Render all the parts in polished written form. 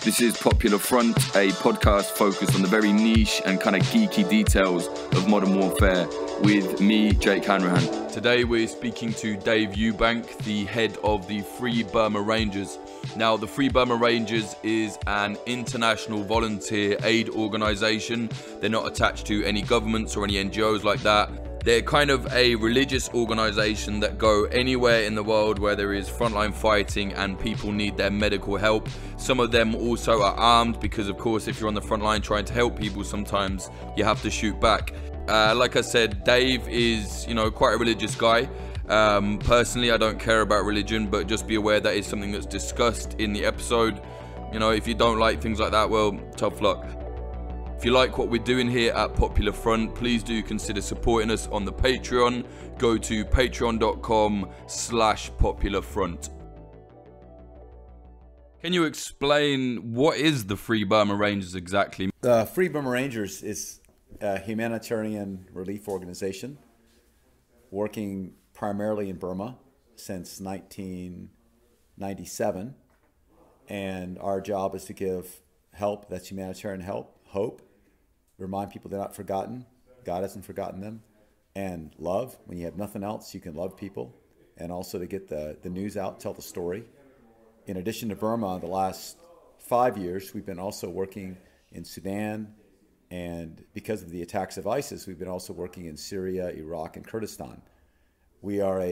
This is Popular Front, a podcast focused on the very niche and kind of geeky details of modern warfare with me, Jake Hanrahan. Today we're speaking to Dave Eubank, the head of the Free Burma Rangers. Now, the Free Burma Rangers is an international volunteer aid organisation. They're not attached to any governments or any NGOs like that. They're kind of a religious organisation that go anywhere in the world where there is frontline fighting and people need their medical help. Some of them also are armed because, of course, if you're on the front line trying to help people, sometimes you have to shoot back. Like I said, Dave is, quite a religious guy. Personally, I don't care about religion, but just be aware that is something that's discussed in the episode. If you don't like things like that, well, tough luck. If you like what we're doing here at Popular Front, please do consider supporting us on the Patreon. Go to patreon.com/popularfront. Can you explain what is the Free Burma Rangers exactly? The Free Burma Rangers is a humanitarian relief organization working primarily in Burma since 1997. And our job is to give help, that's humanitarian help, hope, remind people they're not forgotten, God hasn't forgotten them, and love. When you have nothing else, you can love people, and also to get the news out, tell the story. In addition to Burma, the last 5 years, we've been also working in Sudan, and because of the attacks of ISIS, we've been also working in Syria, Iraq, and Kurdistan. We are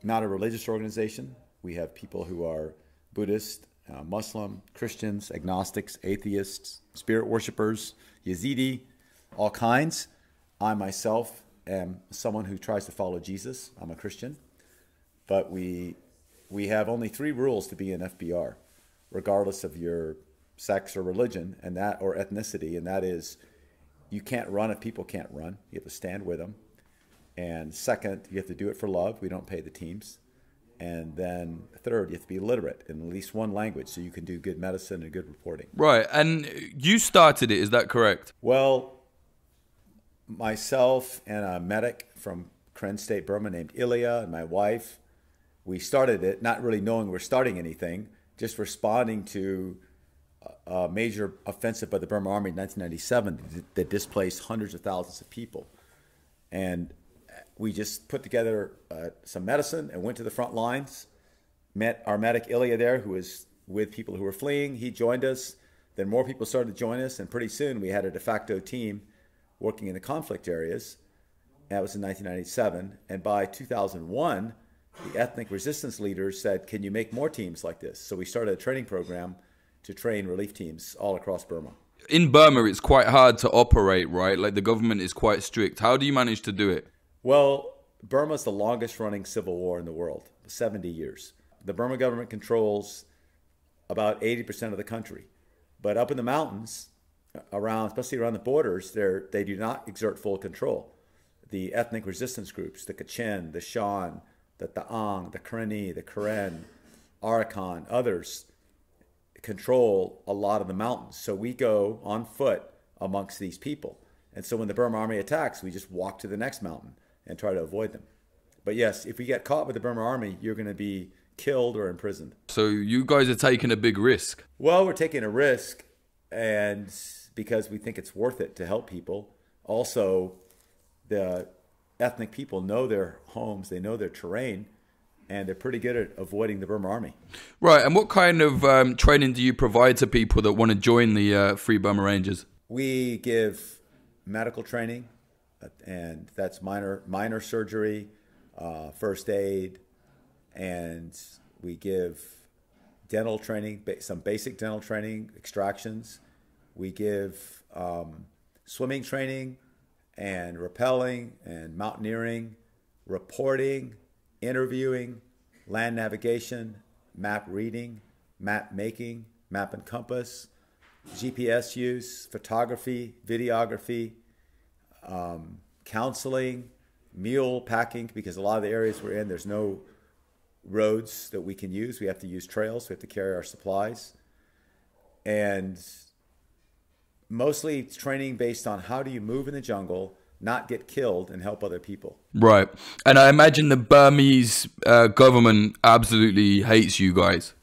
not a religious organization. We have people who are Buddhist, Muslim, Christians, agnostics, atheists, spirit worshipers, Yazidi, all kinds. I myself am someone who tries to follow Jesus. I'm a Christian. But we have only 3 rules to be an FBR, regardless of your sex or religion or ethnicity, and that is you can't run if people can't run. You have to stand with them. And second, you have to do it for love. We don't pay the teams. And then third, you have to be literate in at least one language so you can do good medicine and good reporting. Right. And you started it, is that correct? Well, myself and a medic from Karen State, Burma named Ilya, and my wife, we started it not really knowing we're starting anything, just responding to a major offensive by the Burma Army in 1997 that displaced hundreds of thousands of people. And we just put together some medicine and went to the front lines, met our medic Ilya there, who was with people who were fleeing. He joined us. Then more people started to join us, and pretty soon we had a de facto team working in the conflict areas. That was in 1997. And by 2001, the ethnic resistance leaders said, can you make more teams like this? So we started a training program to train relief teams all across Burma. In Burma, it's quite hard to operate, right? Like the government is quite strict. How do you manage to do it? Well, Burma's the longest running civil war in the world, 70 years. The Burma government controls about 80% of the country. But up in the mountains, especially around the borders, they do not exert full control. The ethnic resistance groups, the Kachin, the Shan, the Taang, the Karenni, the Karen, Arakan, others, control a lot of the mountains. So we go on foot amongst these people. And so when the Burma Army attacks, we just walk to the next mountain and try to avoid them. But yes, if we get caught with the Burma Army, you're going to be killed or imprisoned. So you guys are taking a big risk. Well, we're taking a risk, and because we think it's worth it to help people. Also, the ethnic people know their homes, they know their terrain, and they're pretty good at avoiding the Burma Army. Right, and what kind of training do you provide to people that want to join the Free Burma Rangers? We give medical training, and that's minor surgery, first aid, and we give dental training, some basic dental training, extractions. We give swimming training and rappelling and mountaineering, reporting, interviewing, land navigation, map reading, map making, map and compass, GPS use, photography, videography, counseling, meal packing, because a lot of the areas we're in, there's no roads that we can use. We have to use trails. We have to carry our supplies. And mostly it's training based on how do you move in the jungle, not get killed, and help other people. Right. And I imagine the Burmese government absolutely hates you guys.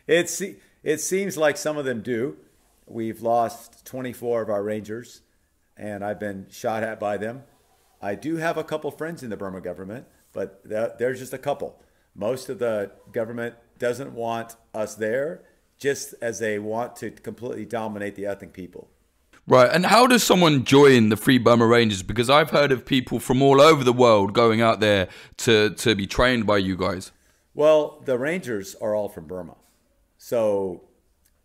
It's It seems like some of them do. We've lost 24 of our Rangers, and I've been shot at by them. I do have a couple friends in the Burma government, but there's just a couple. Most of the government doesn't want us there, just as they want to completely dominate the ethnic people. Right, and how does someone join the Free Burma Rangers? Because I've heard of people from all over the world going out there to be trained by you guys. Well, the Rangers are all from Burma. So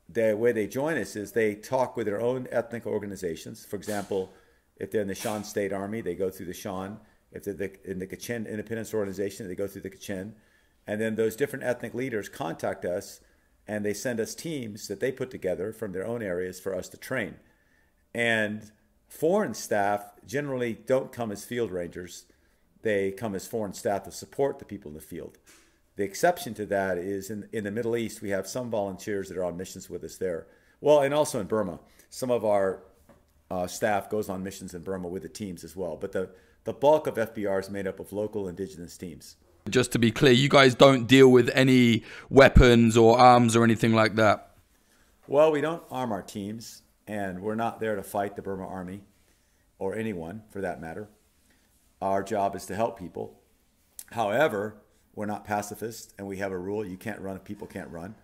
the way they join us is they talk with their own ethnic organizations. For example, if they're in the Shan State Army, they go through the Shan. If they're in the Kachin Independence Organization, they go through the Kachin. And then those different ethnic leaders contact us, and they send us teams that they put together from their own areas for us to train. And foreign staff generally don't come as field rangers. They come as foreign staff to support the people in the field. The exception to that is in the Middle East, we have some volunteers that are on missions with us there. Well, and also in Burma. Some of our staff goes on missions in Burma with the teams as well. But the bulk of FBR is made up of local indigenous teams. Just to be clear, you guys don't deal with any weapons or arms or anything like that? Well, we don't arm our teams, and we're not there to fight the Burma army or anyone for that matter. Our job is to help people. However, we're not pacifists, and we have a rule: you can't run if people can't run.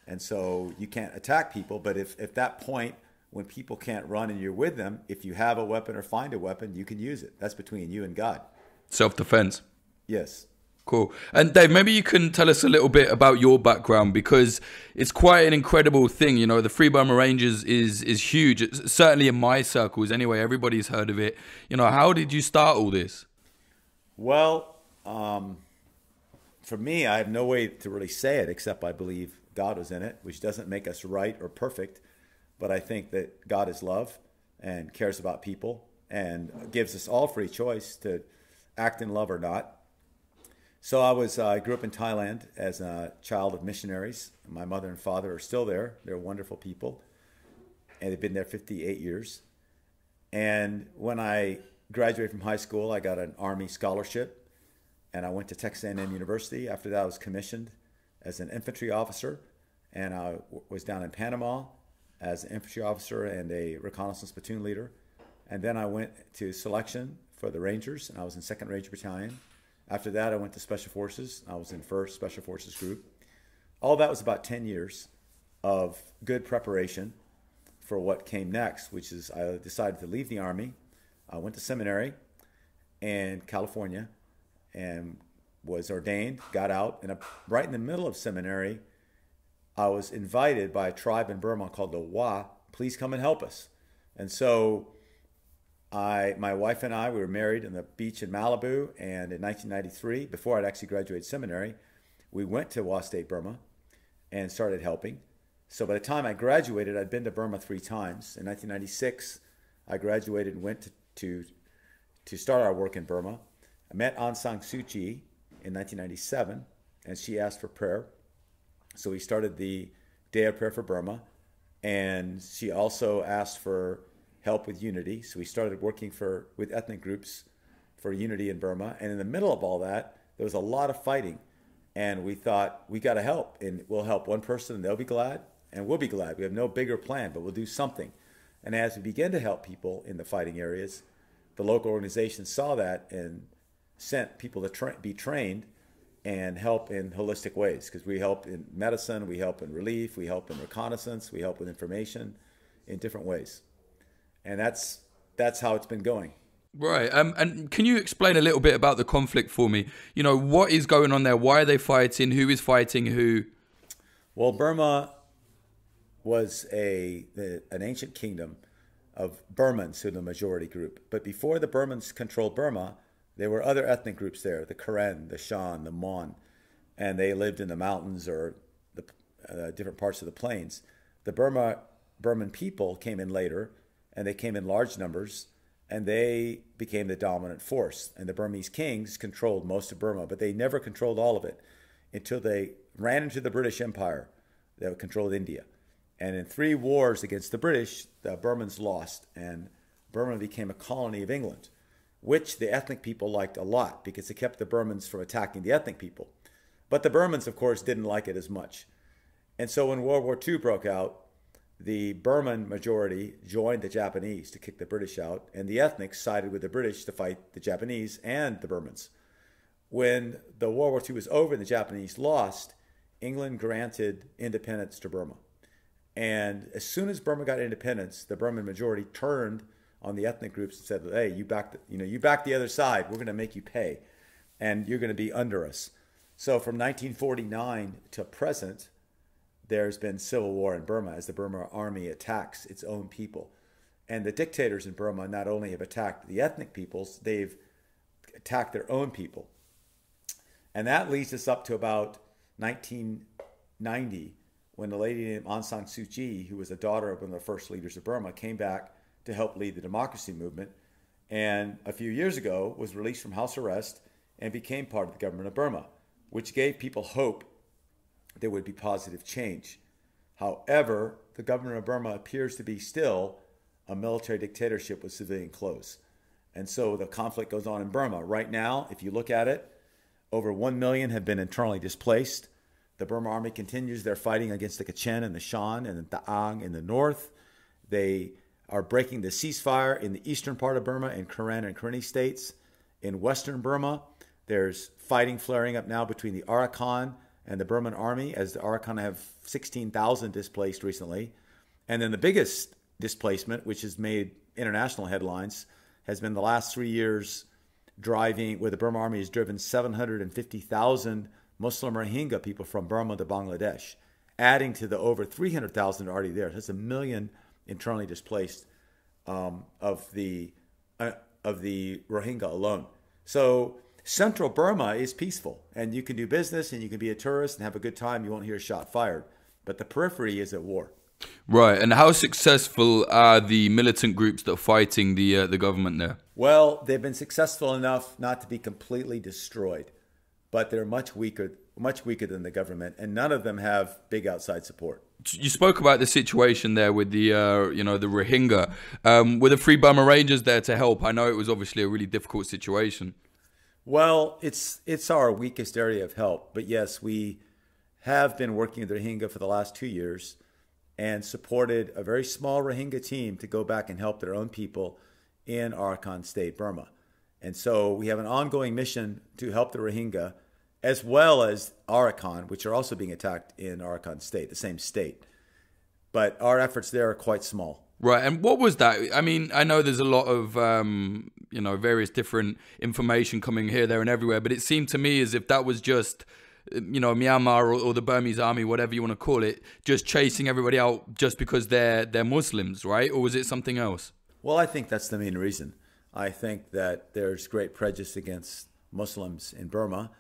And so you can't attack people, but if that point when people can't run and you're with them, if you have a weapon or find a weapon, you can use it. That's between you and God. Self-defense. Yes. Cool. And Dave, maybe you can tell us a little bit about your background, because it's quite an incredible thing. You know, the Free Burma Rangers is huge. It's certainly in my circles anyway. Everybody's heard of it. You know, how did you start all this? Well, for me, I have no way to really say it except I believe God was in it, which doesn't make us right or perfect. But I think that God is love and cares about people and gives us all free choice to act in love or not. So I grew up in Thailand as a child of missionaries. My mother and father are still there. They're wonderful people, and they've been there 58 years. And when I graduated from high school, I got an Army scholarship, and I went to Texas A&M University. After that, I was commissioned as an infantry officer, and I was down in Panama as an infantry officer and a reconnaissance platoon leader. And then I went to selection for the Rangers, and I was in 2nd Ranger Battalion. After that, I went to Special Forces. I was in 1st Special Forces Group. All that was about 10 years of good preparation for what came next, which is I decided to leave the Army. I went to seminary in California and was ordained, got out, and right in the middle of seminary, I was invited by a tribe in Burma called the Wa, please come and help us. And so my wife and I, we were married on the beach in Malibu, and in 1993, before I'd actually graduated seminary, we went to Wa State, Burma, and started helping. So by the time I graduated, I'd been to Burma 3 times. In 1996, I graduated and went to start our work in Burma. I met Aung San Suu Kyi in 1997, and she asked for prayer. So we started the Day of Prayer for Burma, and she also asked for help with unity. So we started working with ethnic groups for unity in Burma. And in the middle of all that, there was a lot of fighting. And we thought, we got to help. And we'll help one person and they'll be glad. And we'll be glad. We have no bigger plan, but we'll do something. And as we began to help people in the fighting areas, the local organizations saw that and sent people to be trained and help in holistic ways. Because we help in medicine, we help in relief, we help in reconnaissance, we help with information in different ways. And that's how it's been going. Right. And can you explain a little bit about the conflict for me? You know, what is going on there? Why are they fighting? Who is fighting who? Well, Burma was an ancient kingdom of Burmans, who are the majority group. But before the Burmans controlled Burma, there were other ethnic groups there, the Karen, the Shan, the Mon, and they lived in the mountains or the different parts of the plains. The Burman people came in later, and they came in large numbers, and they became the dominant force. And the Burmese kings controlled most of Burma, but they never controlled all of it until they ran into the British Empire that controlled India. And in 3 wars against the British, the Burmans lost, and Burma became a colony of England, which the ethnic people liked a lot because it kept the Burmans from attacking the ethnic people. But the Burmans, of course, didn't like it as much. And so when World War II broke out, the Burman majority joined the Japanese to kick the British out, and the ethnics sided with the British to fight the Japanese and the Burmans. When the World War II was over and the Japanese lost, England granted independence to Burma. And as soon as Burma got independence, the Burman majority turned on the ethnic groups and said, "Hey, you back the other side. We're going to make you pay, and you're going to be under us." So from 1949 to present, there's been civil war in Burma as the Burma army attacks its own people. And the dictators in Burma not only have attacked the ethnic peoples, they've attacked their own people. And that leads us up to about 1990, when a lady named Aung San Suu Kyi, who was the daughter of one of the first leaders of Burma, came back to help lead the democracy movement. And a few years ago was released from house arrest and became part of the government of Burma, which gave people hope there would be positive change. However, the government of Burma appears to be still a military dictatorship with civilian clothes. And so the conflict goes on in Burma. Right now, if you look at it, over 1 million have been internally displaced. The Burma army continues their fighting against the Kachin and the Shan and the Taang in the north. They are breaking the ceasefire in the eastern part of Burma in Karen and Karenni states. In western Burma, there's fighting flaring up now between the Arakan and the Burman army, as the Arakan have 16,000 displaced recently. And then the biggest displacement, which has made international headlines, has been the last 3 years where the Burma army has driven 750,000 Muslim Rohingya people from Burma to Bangladesh, adding to the over 300,000 already there. That's 1 million internally displaced of the Rohingya alone. So central Burma is peaceful, and you can do business and you can be a tourist and have a good time. You won't hear a shot fired. But the periphery is at war. Right. And how successful are the militant groups that are fighting the government there? Well, they've been successful enough not to be completely destroyed, but they're much weaker than the government, and none of them have big outside support. You spoke about the situation there with the the Rohingya. Were the Free Burma Rangers there to help? I know it was obviously a really difficult situation. Well, it's our weakest area of help, but yes, we have been working with the Rohingya for the last 2 years and supported a very small Rohingya team to go back and help their own people in Arakan State, Burma. And so we have an ongoing mission to help the Rohingya, as well as Arakan, which are also being attacked in Arakan State, the same state. But our efforts there are quite small. Right. And what was that? I mean, I know there's a lot of, various different information coming here, there and everywhere, but it seemed to me as if that was just, Myanmar or the Burmese army, whatever you want to call it, just chasing everybody out just because they're Muslims, right? Or was it something else? Well, I think that's the main reason. I think that there's great prejudice against Muslims in Burma,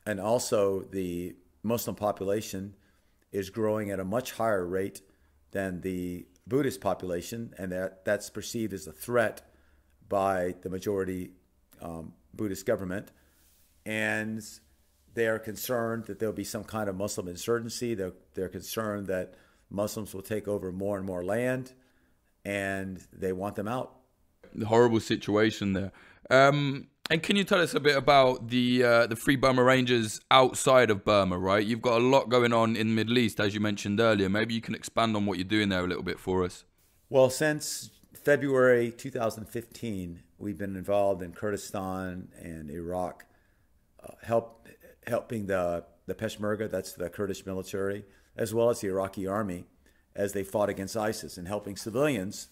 and also the Muslim population is growing at a much higher rate than the Buddhist population, and that's perceived as a threat by the majority Buddhist government. And they are concerned that there'll be some kind of Muslim insurgency. They're concerned that Muslims will take over more and more land, and they want them out. The horrible situation there. And can you tell us a bit about the Free Burma Rangers outside of Burma, right? You've got a lot going on in the Middle East, as you mentioned earlier. Maybe you can expand on what you're doing there a little bit for us. Well, since February 2015, we've been involved in Kurdistan and Iraq, helping the Peshmerga, that's the Kurdish military, as well as the Iraqi army as they fought against ISIS, and helping civilians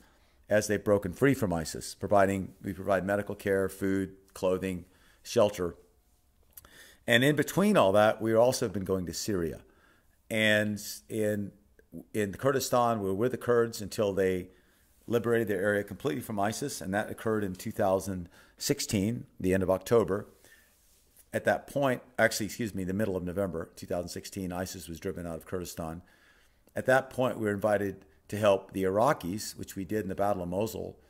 as they've broken free from ISIS. We provide medical care, food, clothing, shelter. And in between all that, we've also been going to Syria. And in Kurdistan, we were with the Kurds until they liberated their area completely from ISIS, and that occurred in 2016, the end of October. At that point, the middle of November 2016, ISIS was driven out of Kurdistan. At that point, we were invited to help the Iraqis, which we did in the Battle of Mosul,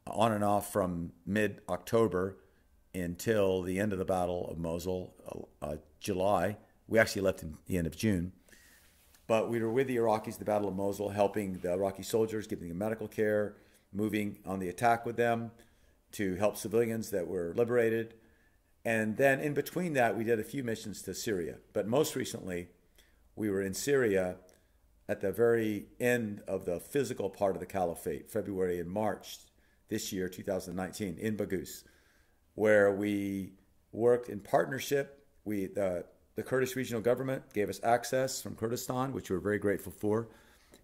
on and off from mid-October until the end of the Battle of Mosul, July. We actually left in the end of June. But we were with the Iraqis, the Battle of Mosul, helping the Iraqi soldiers, giving them medical care, moving on the attack with them to help civilians that were liberated. And then in between that, we did a few missions to Syria. But most recently, we were in Syria at the very end of the physical part of the caliphate, February and March this year, 2019, in Bagus, where we worked in partnership. The Kurdish regional government gave us access from Kurdistan, which we were very grateful for.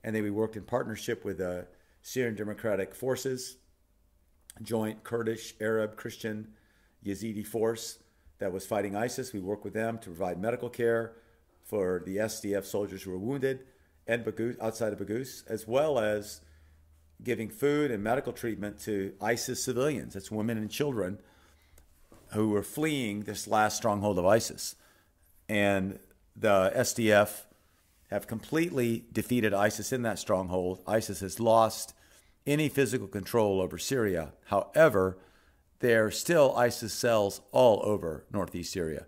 And then we worked in partnership with the Syrian Democratic Forces, joint Kurdish, Arab, Christian, Yazidi force that was fighting ISIS. We worked with them to provide medical care for the SDF soldiers who were wounded in Bagus, outside of Bagus, as well as giving food and medical treatment to ISIS civilians. That's women and children who were fleeing this last stronghold of ISIS. And the SDF have completely defeated ISIS in that stronghold. ISIS has lost any physical control over Syria. However, there are still ISIS cells all over northeast Syria.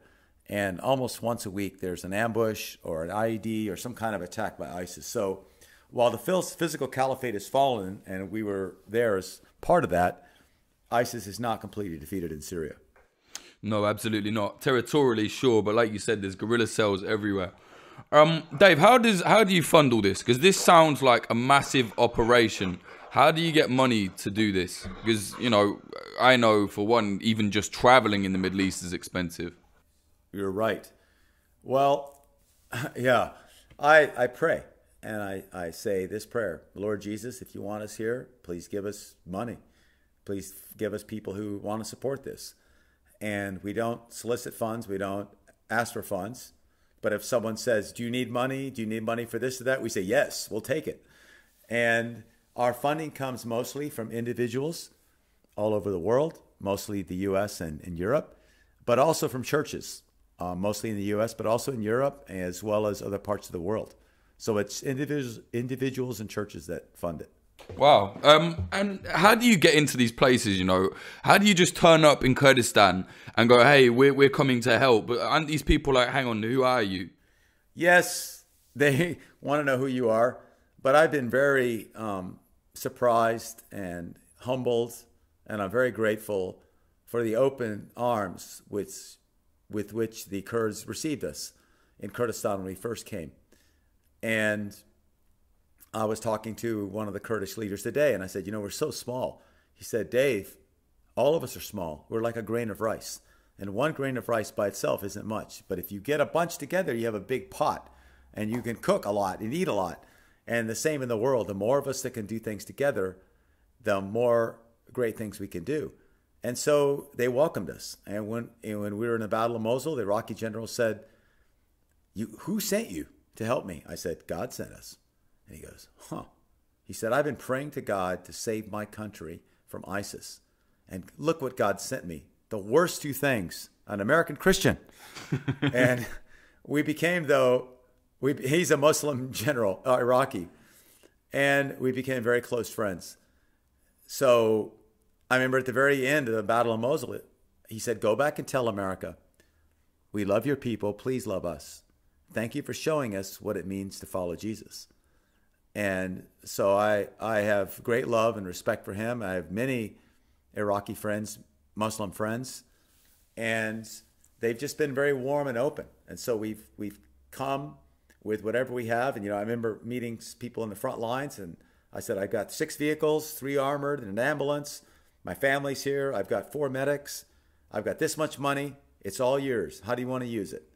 And almost once a week, there's an ambush or an IED or some kind of attack by ISIS. So while the physical caliphate has fallen, and we were there as part of that, ISIS is not completely defeated in Syria. No, absolutely not. Territorially, sure, but like you said, there's guerrilla cells everywhere. Dave, how do you fund all this? Because this sounds like a massive operation. How do you get money to do this? Because, you know, I know for one, even just traveling in the Middle East is expensive. You're right. Well, yeah, I pray and I say this prayer: Lord Jesus, if you want us here, please give us money. Please give us people who want to support this. And we don't solicit funds. We don't ask for funds. But if someone says, do you need money? Do you need money for this or that? We say, yes, we'll take it. And our funding comes mostly from individuals all over the world, mostly the U.S. and Europe, but also from churches, mostly in the U.S., but also in Europe, as well as other parts of the world. So it's individuals and churches that fund it. Wow. And how do you get into these places, you know? How do you just turn up in Kurdistan and go, hey, we're coming to help? But aren't these people like, hang on, who are you? Yes, they want to know who you are. But I've been very surprised and humbled, and I'm very grateful for the open arms with which the Kurds received us in Kurdistan when we first came. And I was talking to one of the Kurdish leaders today, and I said, you know, we're so small. He said, Dave, all of us are small. We're like a grain of rice. And one grain of rice by itself isn't much. But if you get a bunch together, you have a big pot, and you can cook a lot and eat a lot. And the same in the world. The more of us that can do things together, the more great things we can do. And so they welcomed us. And when we were in the Battle of Mosul, the Iraqi general said, who sent you to help me? I said, God sent us. And he goes, huh. He said, I've been praying to God to save my country from ISIS. And look what God sent me. The worst two things, an American Christian. And we became, he's a Muslim general, Iraqi. And we became very close friends. So I remember at the very end of the Battle of Mosul, he said, go back and tell America, we love your people. Please love us. Thank you for showing us what it means to follow Jesus. And so I have great love and respect for him. I have many Iraqi friends, Muslim friends, and they've just been very warm and open. And so we've come with whatever we have. And, you know, I remember meeting people in the front lines, and I said, I've got 6 vehicles, 3 armored, and an ambulance. My family's here. I've got 4 medics. I've got this much money. It's all yours. How do you want to use it?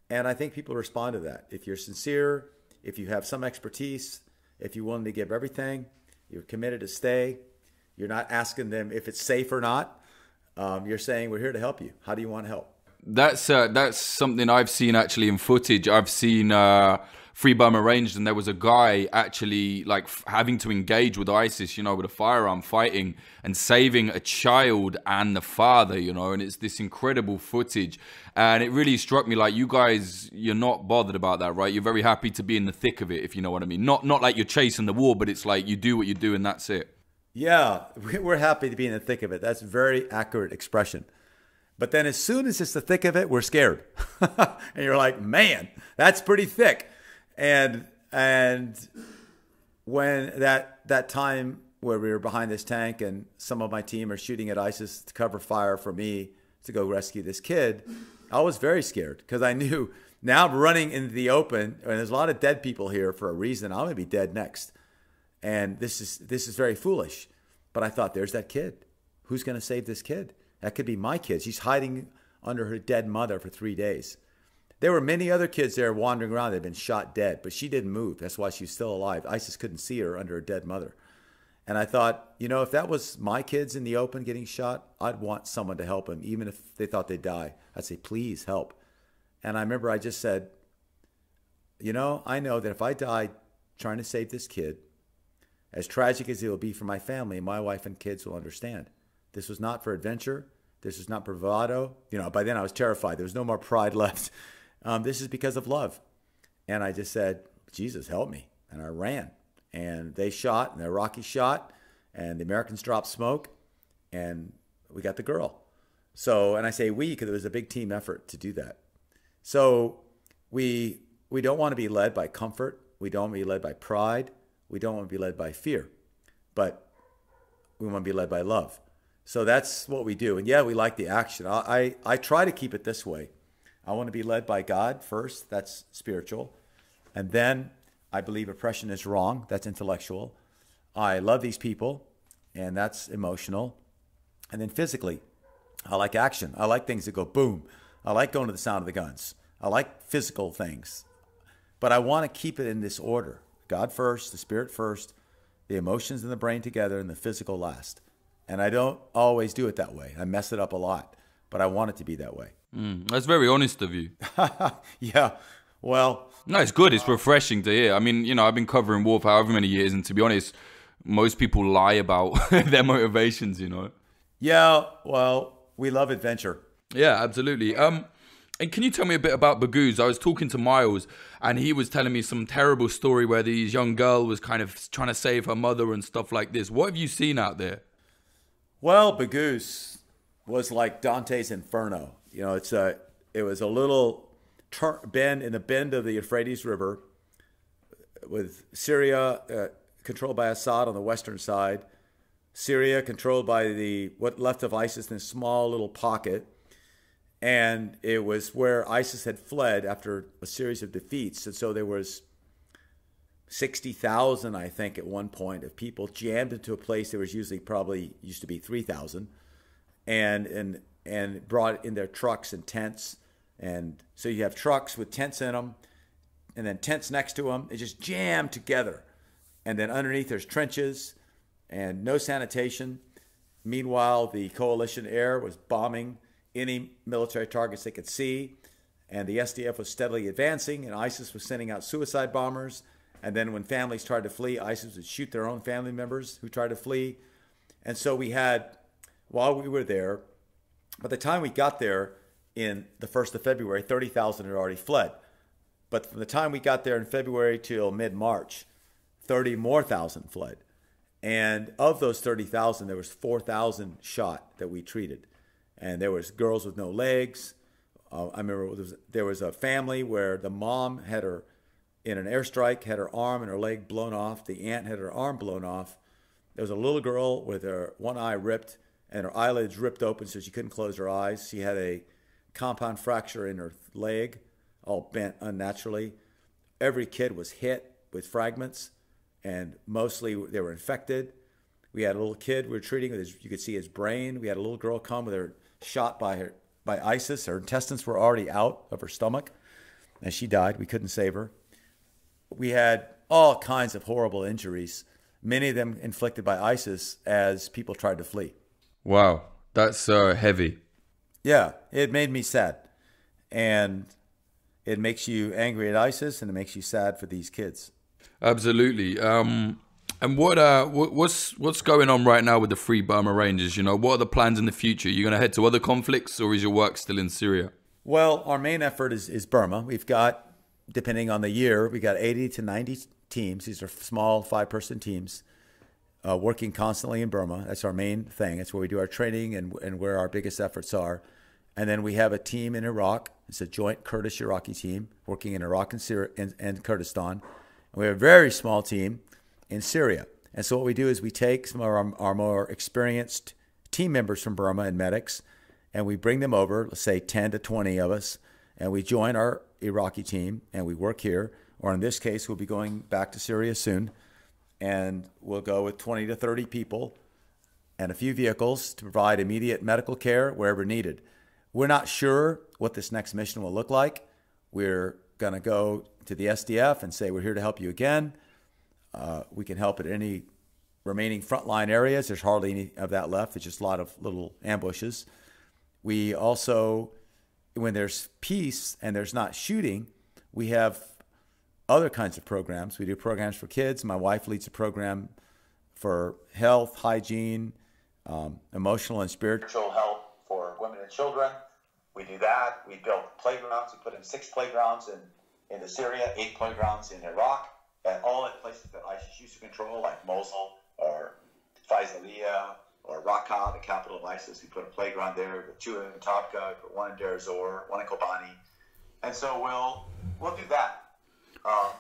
And I think people respond to that. If you're sincere, if you have some expertise, if you're willing to give everything, you're committed to stay, you're not asking them if it's safe or not. You're saying, we're here to help you. How do you want help? That's something I've seen actually in footage. I've seen Free Burma Rangers, and there was a guy actually like having to engage with ISIS, you know, with a firearm, fighting and saving a child and the father, you know, and it's this incredible footage. And it really struck me like, you guys, you're not bothered about that, right? You're very happy to be in the thick of it, if you know what I mean. Not like you're chasing the war, but it's like you do what you do and that's it. Yeah, we're happy to be in the thick of it. That's a very accurate expression. But then as soon as it's the thick of it, we're scared. And you're like, man, that's pretty thick. And when that time where we were behind this tank and some of my team are shooting at ISIS to cover fire for me to go rescue this kid, I was very scared because I knew Now I'm running into the open, and there's a lot of dead people here for a reason. I'm going to be dead next. And this is very foolish. But I thought, there's that kid. Who's going to save this kid? That could be my kid. She's hiding under her dead mother for 3 days. There were many other kids there wandering around that had been shot dead, but she didn't move. That's why she's still alive. ISIS couldn't see her under her dead mother. And I thought, if that was my kids in the open getting shot, I'd want someone to help them, even if they thought they'd die. I'd say, please help. And I remember I just said, I know that if I die trying to save this kid, as tragic as it will be for my family, my wife and kids will understand. This was not for adventure. This was not bravado. By then I was terrified. There was no more pride left. This is because of love. And I just said, Jesus, help me. And I ran. And they shot, and the Iraqis shot, and the Americans dropped smoke, and we got the girl. So, and I say we because it was a big team effort to do that. So we don't want to be led by comfort. We don't want to be led by pride. We don't want to be led by fear. But we want to be led by love. So that's what we do. And yeah, we like the action. I try to keep it this way. I want to be led by God first. That's spiritual. And then I believe oppression is wrong. That's intellectual. I love these people, and that's emotional. And then physically, I like action. I like things that go boom. I like going to the sound of the guns. I like physical things. But I want to keep it in this order. God first, the spirit first, the emotions and the brain together, and the physical last. And I don't always do it that way. I mess it up a lot, but I want it to be that way. That's very honest of you. Yeah, well... No, it's good. It's refreshing to hear. I mean, I've been covering war for however many years, and to be honest, most people lie about their motivations, Yeah, well, we love adventure. Yeah, absolutely. And can you tell me a bit about Bagus? I was talking to Miles, and he was telling me some terrible story where this young girl was kind of trying to save her mother and stuff like this. What have you seen out there? Well, Bagus was like Dante's Inferno. It was a little bend in the bend of the Euphrates River, with Syria controlled by Assad on the western side, Syria controlled by what left of ISIS in a small little pocket, and it was where ISIS had fled after a series of defeats. And so there was 60,000, I think, at one point, of people jammed into a place that was used to be 3,000, and brought in their trucks and tents. And so you have trucks with tents in them, and then tents next to them. They just jammed together. And then underneath there's trenches and no sanitation. Meanwhile, the coalition air was bombing any military targets they could see. And the SDF was steadily advancing, and ISIS was sending out suicide bombers. And then when families tried to flee, ISIS would shoot their own family members who tried to flee. And so we had, while we were there, by the time we got there in the 1st of February, 30,000 had already fled. But from the time we got there in February till mid-March, 30 more thousand fled. And of those 30,000, there was 4,000 shot that we treated. And there was girls with no legs. I remember there was a family where the mom had her, in an airstrike, had her arm and her leg blown off. The aunt had her arm blown off. There was a little girl with her one eye ripped and her eyelids ripped open so she couldn't close her eyes. She had a compound fracture in her leg, all bent unnaturally. Every kid was hit with fragments, and mostly they were infected. We had a little kid we were treating, you could see his brain. We had a little girl come with her shot by ISIS. Her intestines were already out of her stomach, and she died. We couldn't save her. We had all kinds of horrible injuries, many of them inflicted by ISIS as people tried to flee. Wow, that's heavy. Yeah, it made me sad. And it makes you angry at ISIS, and it makes you sad for these kids. Absolutely. And what's going on right now with the Free Burma Rangers? What are the plans in the future? Are you going to head to other conflicts, or is your work still in Syria? Well, our main effort is Burma. We've got, depending on the year, we got 80 to 90 teams. These are small 5-person teams working constantly in Burma. That's our main thing. That's where we do our training and where our biggest efforts are. And then we have a team in Iraq. It's a joint Kurdish-Iraqi team working in Iraq and Syria and Kurdistan. And we have a very small team in Syria. And so what we do is we take some of our more experienced team members from Burma and medics, and we bring them over, let's say 10 to 20 of us, and we join our Iraqi team and we work here, or in this case, we'll be going back to Syria soon, and we'll go with 20 to 30 people and a few vehicles to provide immediate medical care wherever needed. We're not sure what this next mission will look like. We're going to go to the SDF and say, we're here to help you again. We can help at any remaining frontline areas. There's hardly any of that left. It's just a lot of little ambushes. We also, when there's peace and there's not shooting, we have other kinds of programs. We do programs for kids. My wife leads a program for health, hygiene, emotional and spiritual health for women and children. We do that. We build playgrounds. We put in 6 playgrounds in Syria, 8 playgrounds in Iraq, and all at places that ISIS used to control, like Mosul or Faisalia or Raqqa, the capital of ISIS. We put a playground there, 2 in Tabqa, 1 in Deir ez-Zor, 1 in Kobani. And so we'll do that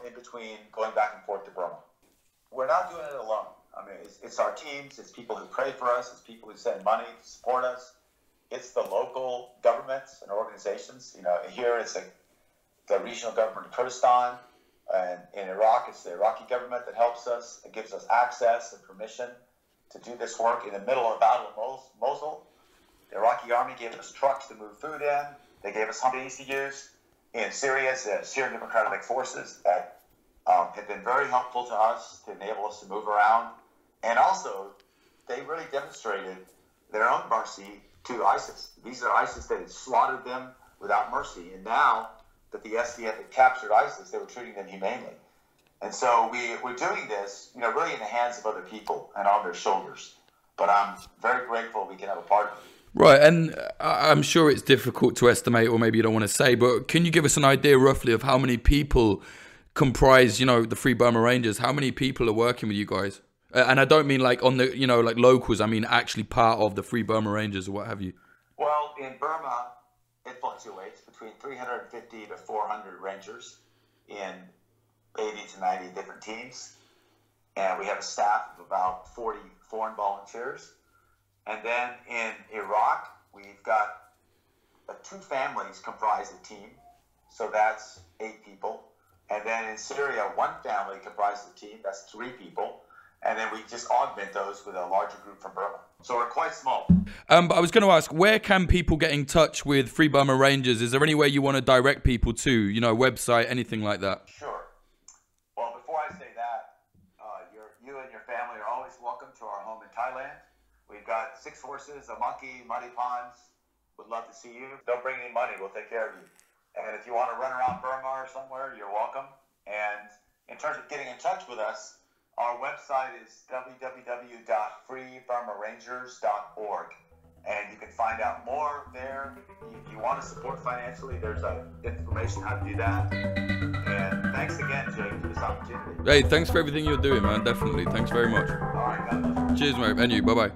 in between going back and forth to Burma. We're not doing it alone. I mean, it's our teams, it's people who pray for us, it's people who send money to support us. It's the local governments and organizations. You know, here it's the regional government of Kurdistan, and in Iraq it's the Iraqi government that helps us. It gives us access and permission to do this work in the middle of the Battle of Mosul. The Iraqi army gave us trucks to move food in. They gave us Humvees to use. In Syria, it's the Syrian Democratic Forces that have been very helpful to us to enable us to move around. And also, they really demonstrated their own mercy to ISIS. These are ISIS that had slaughtered them without mercy. And now that the SDF had captured ISIS, they were treating them humanely. And so we're doing this, you know, really in the hands of other people and on their shoulders. But I'm very grateful we can have a part of it. Right, and I'm sure it's difficult to estimate, or maybe you don't want to say, but can you give us an idea roughly of how many people comprise, you know, the Free Burma Rangers? How many people are working with you guys? And I don't mean like on the, you know, like locals. I mean actually part of the Free Burma Rangers or what have you. Well, in Burma, it fluctuates between 350 to 400 rangers in 80 to 90 different teams. And we have a staff of about 40 foreign volunteers. And then in Iraq, we've got 2 families comprise the team. So that's 8 people. And then in Syria, 1 family comprises the team. That's 3 people. And then we just augment those with a larger group from Burma. So we're quite small. But I was going to ask, where can people get in touch with Free Burma Rangers? Is there any way you want to direct people to, you know, website, anything like that? Sure. Well, before I say that, you and your family are always welcome to our home in Thailand. We've got 6 horses, a monkey, muddy ponds. Would love to see you. Don't bring any money. We'll take care of you. And if you want to run around Burma or somewhere, you're welcome. And in terms of getting in touch with us, our website is www.freeburmarangers.org. And you can find out more there. If you want to support financially, there's information how to do that. And thanks again, Jake, for this opportunity. Hey, thanks for everything you're doing, man. Definitely. Thanks very much. All right, God bless. Cheers, mate. And you. Bye-bye.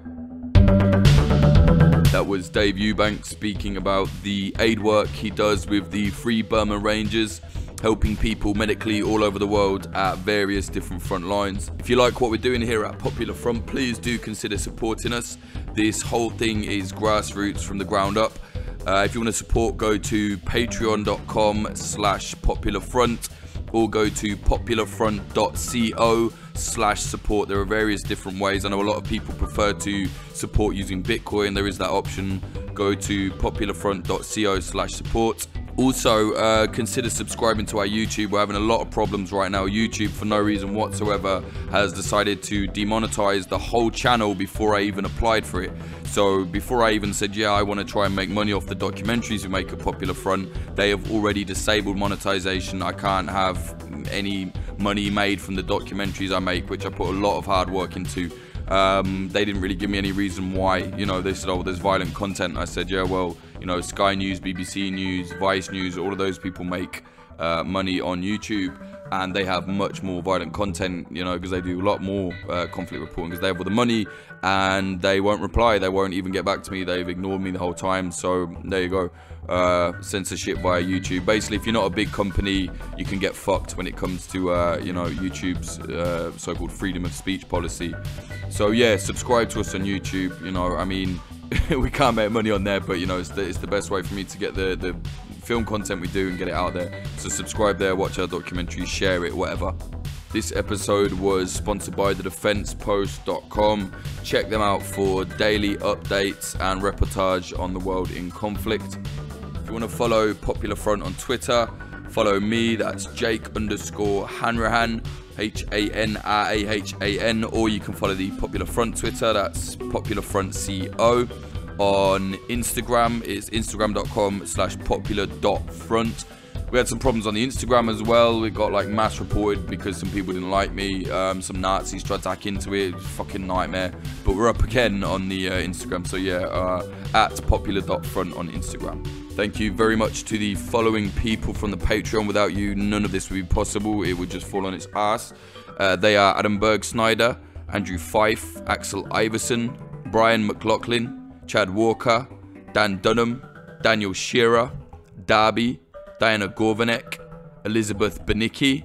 That was Dave Eubank speaking about the aid work he does with the Free Burma Rangers, helping people medically all over the world at various different front lines. If you like what we're doing here at Popular Front, please do consider supporting us. This whole thing is grassroots from the ground up. If you want to support, go to patreon.com/popularfront or go to popularfront.co/support. There are various different ways. I know a lot of people prefer to support using Bitcoin. There is that option. Go to popularfront.co/support. Also, consider subscribing to our YouTube. We're having a lot of problems right now. YouTube, for no reason whatsoever, has decided to demonetize the whole channel before I even applied for it. So before I even said, yeah, I want to try and make money off the documentaries we make at Popular Front, they have already disabled monetization. I can't have any money made from the documentaries I make, which I put a lot of hard work into. They didn't really give me any reason why. You know, they said, oh, there's violent content. I said, yeah, well, you know, Sky News, BBC News, Vice News, all of those people make money on YouTube, and they have much more violent content, you know, because they do a lot more conflict reporting, because they have all the money, and they won't reply. They won't even get back to me. They've ignored me the whole time. So there you go. Censorship via YouTube. Basically, if you're not a big company, you can get fucked when it comes to you know, YouTube's so-called freedom of speech policy. So yeah, subscribe to us on YouTube. You know, I mean, we can't make money on there, but you know, it's the best way for me to get the film content we do and get it out there. So subscribe there, watch our documentaries, share it, whatever. This episode was sponsored by thedefensepost.com. Check them out for daily updates and reportage on the world in conflict. If you want to follow Popular Front on Twitter, follow me, that's Jake_Hanrahan, HANRAHAN, or you can follow the Popular Front Twitter, that's Popular Front CO. On Instagram, it's instagram.com/popular.front. We had some problems on the Instagram as well. We got like mass reported because some people didn't like me. Some Nazis tried to hack into it. It was a fucking nightmare. But we're up again on the Instagram. So yeah, at popular.front on Instagram. Thank you very much to the following people from the Patreon. Without you, none of this would be possible. It would just fall on its ass. They are Adam Berg-Snyder, Andrew Fife, Axel Iverson, Brian McLaughlin, Chad Walker, Dan Dunham, Daniel Shearer, Darby, Diana Gorvanek, Elizabeth Benicki,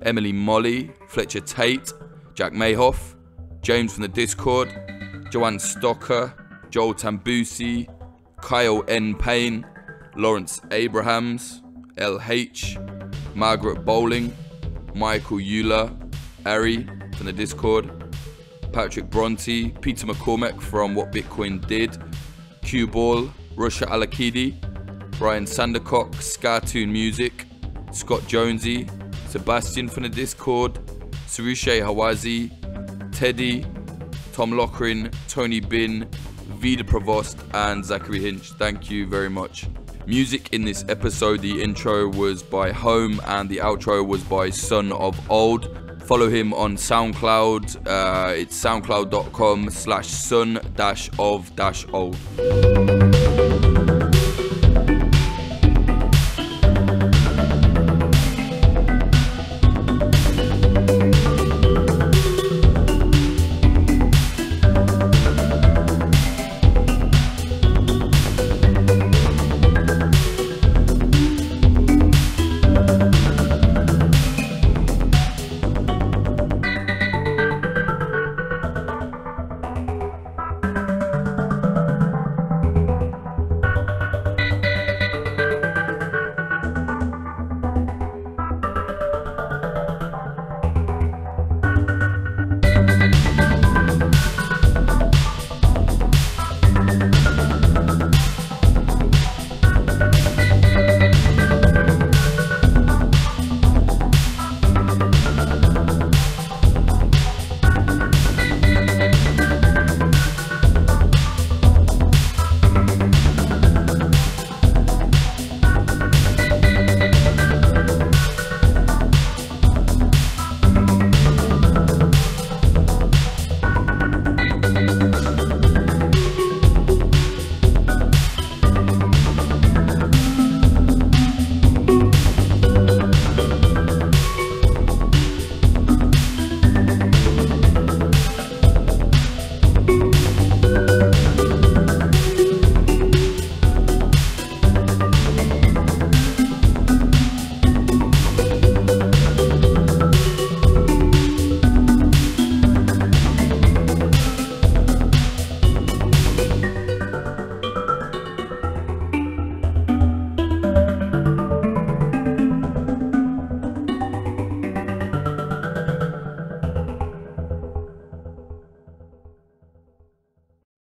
Emily Molly, Fletcher Tate, Jack Mayhoff, James from the Discord, Joanne Stocker, Joel Tambusi, Kyle N. Payne, Lawrence Abrahams, LH, Margaret Bowling, Michael Euler, Ari from the Discord, Patrick Bronte, Peter McCormack from What Bitcoin Did, Q Ball, Russia Alakidi, Brian Sandercock, Scartoon Music, Scott Jonesy, Sebastian from the Discord, Sarushe Hawazi, Teddy, Tom Lochrin, Tony Bin, Vida Provost, and Zachary Hinch. Thank you very much. Music in this episode, the intro was by Home and the outro was by Son of Old. Follow him on SoundCloud. It's soundcloud.com/son-of-old.